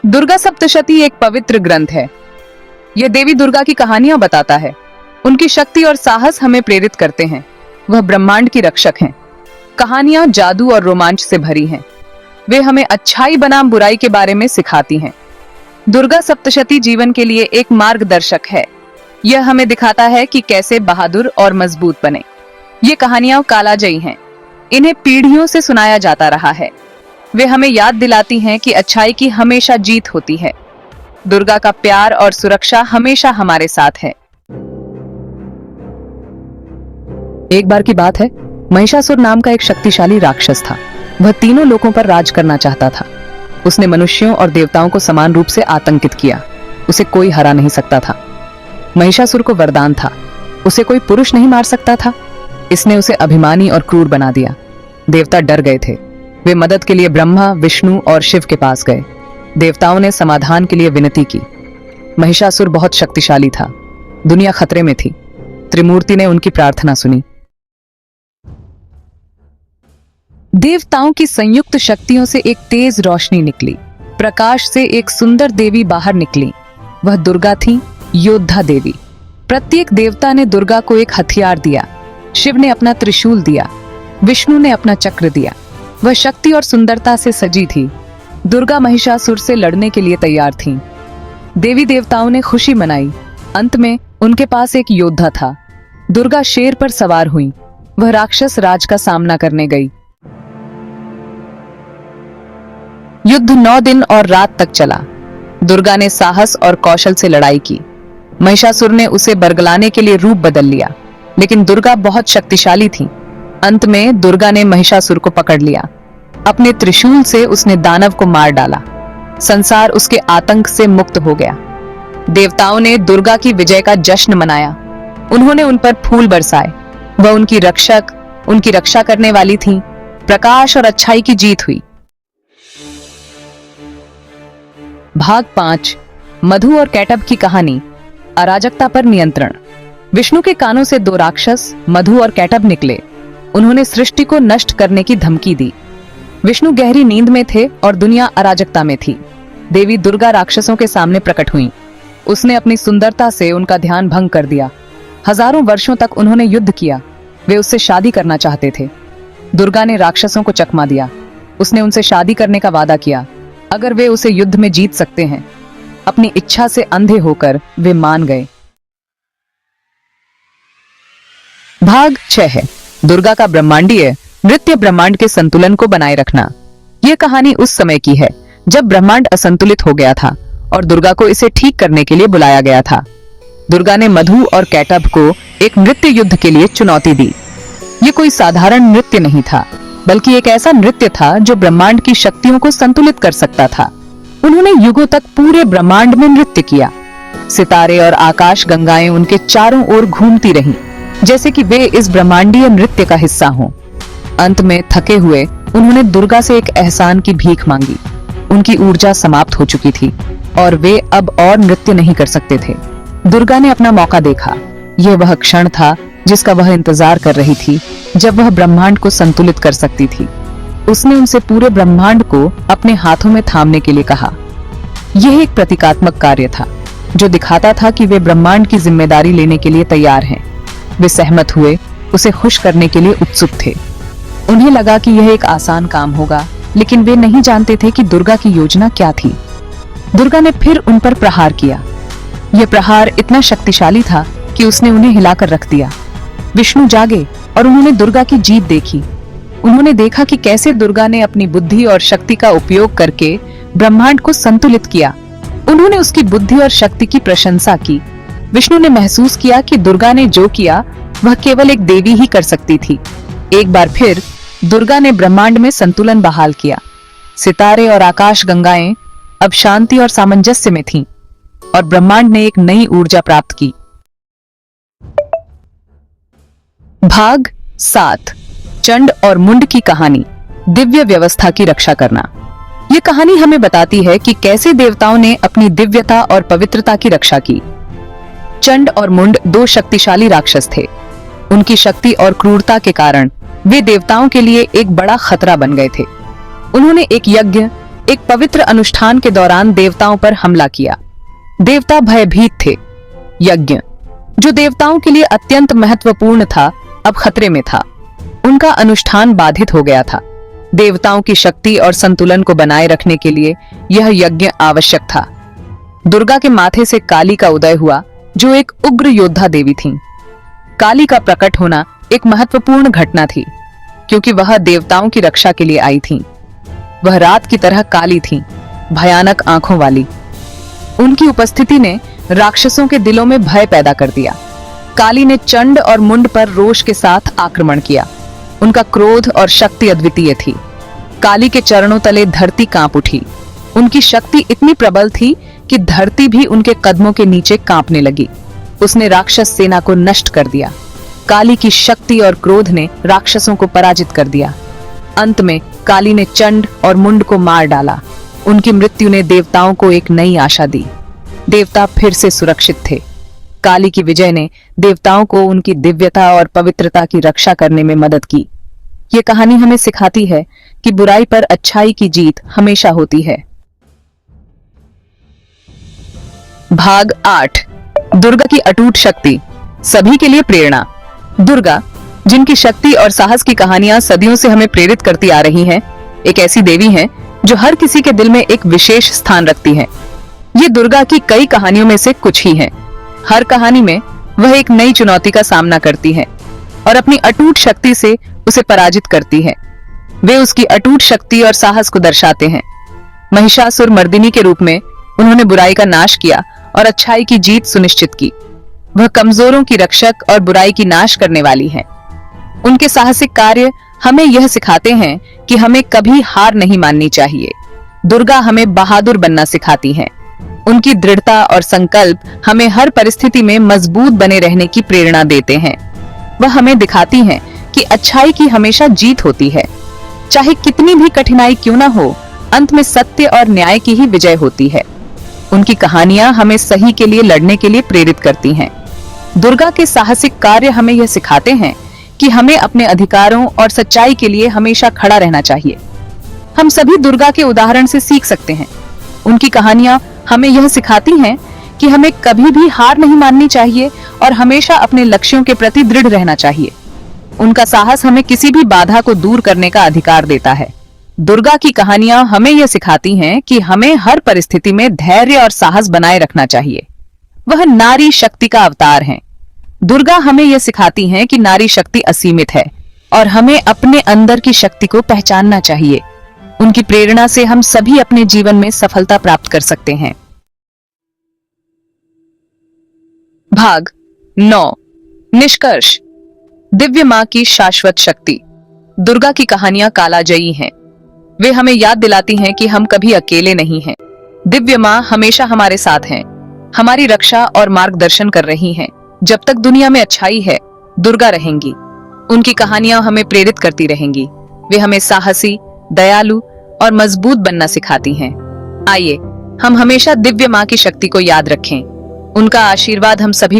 दुर्गा सप्तशती एक पवित्र ग्रंथ है। यह देवी दुर्गा की कहानियां बताता है। उनकी शक्ति और साहस हमें प्रेरित करते हैं। वह ब्रह्मांड की रक्षक हैं। कहानियां जादू और रोमांच से भरी हैं। वे हमें अच्छाई बनाम बुराई के बारे में सिखाती हैं। दुर्गा सप्तशती जीवन के लिए एक मार्गदर्शक है। यह हमें दिखाता है कि कैसे बहादुर और मजबूत बने। ये कहानियां कालाजयी हैं। इन्हें पीढ़ियों से सुनाया जाता रहा है। वे हमें याद दिलाती हैं कि अच्छाई की हमेशा जीत होती है। दुर्गा का प्यार और सुरक्षा हमेशा हमारे साथ है। एक बार की बात है, महिषासुर नाम का एक शक्तिशाली राक्षस था। वह तीनों लोकों पर राज करना चाहता था। उसने मनुष्यों और देवताओं को समान रूप से आतंकित किया। उसे कोई हरा नहीं सकता था। महिषासुर को वरदान था, उसे कोई पुरुष नहीं मार सकता था। इसने उसे अभिमानी और क्रूर बना दिया। देवता डर गए थे। वे मदद के लिए ब्रह्मा, विष्णु और शिव के पास गए। देवताओं ने समाधान के लिए विनती की। महिषासुर बहुत शक्तिशाली था। दुनिया खतरे में थी। त्रिमूर्ति ने उनकी प्रार्थना सुनी। देवताओं की संयुक्त शक्तियों से एक तेज रोशनी निकली। प्रकाश से एक सुंदर देवी बाहर निकली। वह दुर्गा थी, योद्धा देवी। प्रत्येक देवता ने दुर्गा को एक हथियार दिया। शिव ने अपना त्रिशूल दिया, विष्णु ने अपना चक्र दिया। वह शक्ति और सुंदरता से सजी थी। दुर्गा महिषासुर से लड़ने के लिए तैयार थीं। देवी देवताओं ने खुशी मनाई। अंत में उनके पास एक योद्धा था। दुर्गा शेर पर सवार हुई। वह राक्षस राज का सामना करने गई। युद्ध 9 दिन और रात तक चला। दुर्गा ने साहस और कौशल से लड़ाई की। महिषासुर ने उसे बरगलाने के लिए रूप बदल लिया, लेकिन दुर्गा बहुत शक्तिशाली थी। अंत में दुर्गा ने महिषासुर को पकड़ लिया। अपने त्रिशूल से उसने दानव को मार डाला। संसार उसके आतंक से मुक्त हो गया। देवताओं ने दुर्गा की विजय का जश्न मनाया। उन्होंने उन पर फूल बरसाए। वह उनकी रक्षा करने वाली थी। प्रकाश और अच्छाई की जीत हुई। भाग 5, मधु और कैटब की कहानी। अराजकता पर नियंत्रण। विष्णु के कानों से 2 राक्षस मधु और कैटब निकले। उन्होंने सृष्टि को नष्ट करने की धमकी दी। विष्णु गहरी नींद में थे और दुनिया अराजकता में थी। देवी दुर्गा राक्षसों के सामने प्रकट हुई। उसने अपनी सुंदरता से उनका ध्यान भंग कर दिया। हजारों वर्षों तक उन्होंने युद्ध किया। वे उससे शादी करना चाहते थे। दुर्गा ने राक्षसों को चकमा दिया। उसने उनसे शादी करने का वादा किया। अगर वे उसे युद्ध में जीत सकते हैं। अपनी इच्छा से अंधे होकर वे मान गए। भाग 6 है, दुर्गा का ब्रह्मांडीय नृत्य। ब्रह्मांड के संतुलन को बनाए रखना। यह कहानी उस समय की है जब ब्रह्मांड असंतुलित हो गया था और दुर्गा को इसे ठीक करने के लिए बुलाया गया था। दुर्गा ने मधु और कैटब को एक नृत्य युद्ध के लिए चुनौती दी। यह कोई साधारण नृत्य नहीं था, बल्कि एक ऐसा नृत्य था जो ब्रह्मांड की शक्तियों को संतुलित कर सकता था। उन्होंने युगों तक पूरे ब्रह्मांड में नृत्य किया। सितारे और आकाश गंगाएं उनके चारों ओर घूमती रहीं, जैसे कि वे इस ब्रह्मांडीय नृत्य का हिस्सा हों। अंत में थके हुए उन्होंने दुर्गा से एक एहसान की भीख मांगी। उनकी ऊर्जा समाप्त हो चुकी थी और वे अब और नृत्य नहीं कर सकते थे। दुर्गा ने अपना मौका देखा। यह वह क्षण था जिसका वह इंतजार कर रही थी, जब वह ब्रह्मांड को संतुलित कर सकती थी। उसने उनसे पूरे ब्रह्मांड को अपने हाथों में थामने के लिए कहा। यह एक प्रतीकात्मक कार्य था जो दिखाता था कि वे ब्रह्मांड की जिम्मेदारी लेने के लिए तैयार हैं। वे सहमत हुए, उसे खुश करने के लिए उत्सुक थे। उन्हें लगा कि यह एक आसान काम होगा, लेकिन वे नहीं जानते थे कि दुर्गा की योजना क्या थी। दुर्गा ने फिर उन पर प्रहार किया। यह प्रहार इतना शक्तिशाली था कि उसने उन्हें हिलाकर रख दिया। विष्णु जागे और उन्होंने दुर्गा की जीत देखी। उन्होंने देखा कि कैसे दुर्गा ने अपनी बुद्धि और शक्ति का उपयोग करके ब्रह्मांड को संतुलित किया। उन्होंने उसकी बुद्धि और शक्ति की प्रशंसा की। विष्णु ने महसूस किया कि दुर्गा ने जो किया वह केवल एक देवी ही कर सकती थी। एक बार फिर दुर्गा ने ब्रह्मांड में संतुलन बहाल किया। सितारे और आकाश गंगाएं अब शांति और सामंजस्य में थीं और ब्रह्मांड ने एक नई ऊर्जा प्राप्त की। भाग 7, चंड और मुंड की कहानी। दिव्य व्यवस्था की रक्षा करना। यह कहानी हमें बताती है कि कैसे देवताओं ने अपनी दिव्यता और पवित्रता की रक्षा की। चंड और मुंड 2 शक्तिशाली राक्षस थे। उनकी शक्ति और क्रूरता के कारण वे देवताओं के लिए एक बड़ा खतरा बन गए थे। उन्होंने एक यज्ञ एक पवित्र अनुष्ठान के दौरान देवताओं पर हमला किया। देवता भयभीत थे। यज्ञ, जो देवताओं के लिए अत्यंत महत्वपूर्ण था, अब खतरे में था। उनका अनुष्ठान बाधित हो गया था। देवताओं की शक्ति और संतुलन को बनाए रखने के लिए यह यज्ञ आवश्यक था। दुर्गा के माथे से काली का उदय हुआ, जो एक उग्र योद्धा देवी थीं। काली का प्रकट होना एक महत्वपूर्ण घटना थी, क्योंकि वह देवताओं की रक्षा के लिए आई थीं। वह रात की तरह काली थीं, भयानक आंखों वाली। उनकी उपस्थिति ने राक्षसों के दिलों में भय पैदा कर दिया। काली ने चंड और मुंड पर रोष के साथ आक्रमण किया। उनका क्रोध और शक्ति अद्वितीय थी। काली के चरणों तले धरती कांप उठी। उनकी शक्ति इतनी प्रबल थी कि धरती भी उनके कदमों के नीचे कांपने लगी। उसने राक्षस सेना को नष्ट कर दिया। काली की शक्ति और क्रोध ने राक्षसों को पराजित कर दिया। अंत में काली ने चंड और मुंड को मार डाला। उनकी मृत्यु ने देवताओं को एक नई आशा दी। देवता फिर से सुरक्षित थे। काली की विजय ने देवताओं को उनकी दिव्यता और पवित्रता की रक्षा करने में मदद की। ये कहानी हमें सिखाती है कि बुराई पर अच्छाई की जीत हमेशा होती है। भाग 8, दुर्गा की अटूट शक्ति, सभी के लिए प्रेरणा। दुर्गा, जिनकी शक्ति और साहस की कहानियां सदियों से हमें प्रेरित करती आ रही हैं, एक ऐसी देवी हैं जो हर किसी के दिल में एक विशेष स्थान रखती हैं। ये दुर्गा की कई कहानियों में से कुछ ही हैं। हर कहानी में वह एक नई चुनौती का सामना करती है और अपनी अटूट शक्ति से उसे पराजित करती है। वे उसकी अटूट शक्ति और साहस को दर्शाते हैं। महिषासुर मर्दिनी के रूप में उन्होंने बुराई का नाश किया और अच्छाई की जीत सुनिश्चित की। वह कमजोरों की रक्षक और बुराई की नाश करने वाली हैं। उनके साहसिक कार्य हमें यह सिखाते हैं कि हमें कभी हार नहीं माननी चाहिए। दुर्गा हमें बहादुर बनना सिखाती हैं। उनकी दृढ़ता और संकल्प हमें हर परिस्थिति में मजबूत बने रहने की प्रेरणा देते हैं। वह हमें दिखाती हैं कि अच्छाई की हमेशा जीत होती है। चाहे कितनी भी कठिनाई क्यों ना हो, अंत में सत्य और न्याय की ही विजय होती है। उनकी कहानियां हमें सही के लिए लड़ने के लिए प्रेरित करती हैं। दुर्गा के साहसिक कार्य हमें यह सिखाते हैं कि हमें अपने अधिकारों और सच्चाई के लिए हमेशा खड़ा रहना चाहिए। हम सभी दुर्गा के उदाहरण से सीख सकते हैं। उनकी कहानियां हमें यह सिखाती हैं कि हमें कभी भी हार नहीं माननी चाहिए और हमेशा अपने लक्ष्यों के प्रति दृढ़ रहना चाहिए। उनका साहस हमें किसी भी बाधा को दूर करने का अधिकार देता है। दुर्गा की कहानियां हमें यह सिखाती हैं कि हमें हर परिस्थिति में धैर्य और साहस बनाए रखना चाहिए। वह नारी शक्ति का अवतार हैं। दुर्गा हमें यह सिखाती हैं कि नारी शक्ति असीमित है और हमें अपने अंदर की शक्ति को पहचानना चाहिए। उनकी प्रेरणा से हम सभी अपने जीवन में सफलता प्राप्त कर सकते हैं। भाग 9, निष्कर्ष, दिव्य मां की शाश्वत शक्ति। दुर्गा की कहानियां कालाजयी हैं। वे हमें याद दिलाती हैं कि हम कभी अकेले नहीं हैं। दिव्य मां हमेशा हमारे साथ हैं, हमारी रक्षा और मार्गदर्शन कर रही हैं। जब तक दुनिया में अच्छाई है, दुर्गा रहेंगी। उनकी कहानियां हमें प्रेरित करती रहेंगी। वे हमें साहसी, दयालु और मजबूत बनना सिखाती हैं। आइए हम हमेशा दिव्य मां की शक्ति को याद रखें। उनका आशीर्वाद हम सभी